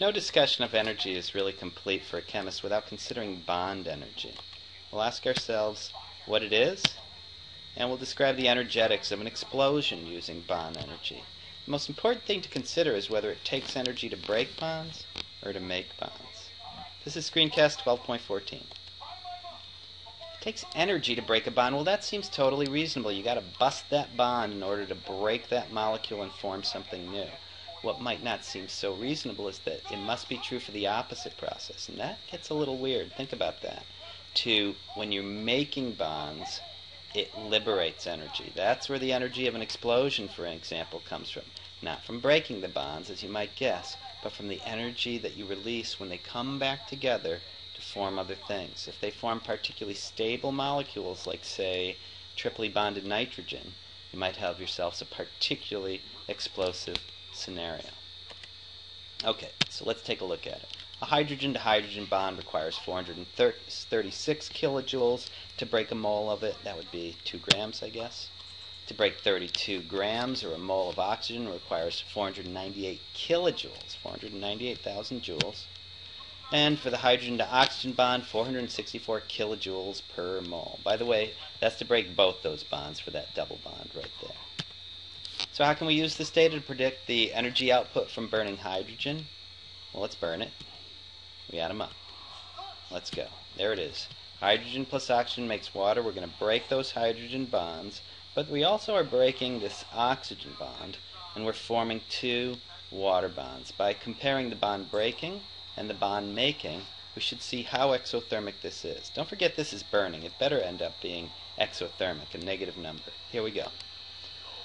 No discussion of energy is really complete for a chemist without considering bond energy. We'll ask ourselves what it is, and we'll describe the energetics of an explosion using bond energy. The most important thing to consider is whether it takes energy to break bonds or to make bonds. This is Screencast 12.14. It takes energy to break a bond. Well, that seems totally reasonable. You got to bust that bond in order to break that molecule and form something new. What might not seem so reasonable is that it must be true for the opposite process, and that gets a little weird. Think about that. When you're making bonds, it liberates energy. That's where the energy of an explosion, for example, comes from. Not from breaking the bonds, as you might guess, but from the energy that you release when they come back together to form other things. If they form particularly stable molecules, like, say, triply bonded nitrogen, you might have yourselves a particularly explosive scenario. Okay, so let's take a look at it. A hydrogen-to-hydrogen bond requires 436 kilojoules to break a mole of it. That would be 2 grams, I guess. To break 32 grams, or a mole of oxygen, requires 498 kilojoules, 498,000 joules. And for the hydrogen-to-oxygen bond, 464 kilojoules per mole. By the way, that's to break both those bonds for that double bond right there. So how can we use this data to predict the energy output from burning hydrogen? Well, let's burn it. We add them up. Let's go. There it is. Hydrogen plus oxygen makes water. We're going to break those hydrogen bonds, but we also are breaking this oxygen bond, and we're forming 2 water bonds. By comparing the bond breaking and the bond making, we should see how exothermic this is. Don't forget this is burning. It better end up being exothermic, a negative number. Here we go.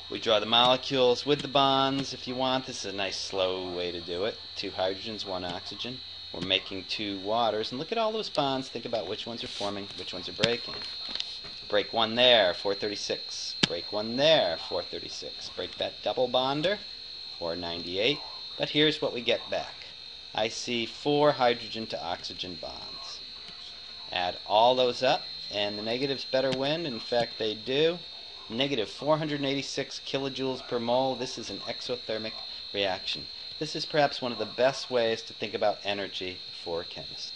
We draw the molecules with the bonds if you want. This is a nice slow way to do it. 2 hydrogens, 1 oxygen. We're making 2 waters. And look at all those bonds. Think about which ones are forming, which ones are breaking. Break 1 there, 436. Break 1 there, 436. Break that double bonder, 498. But here's what we get back. I see 4 hydrogen to oxygen bonds. Add all those up, and the negatives better win. In fact, they do. Negative 486 kilojoules per mole. This is an exothermic reaction. This is perhaps one of the best ways to think about energy for a chemist.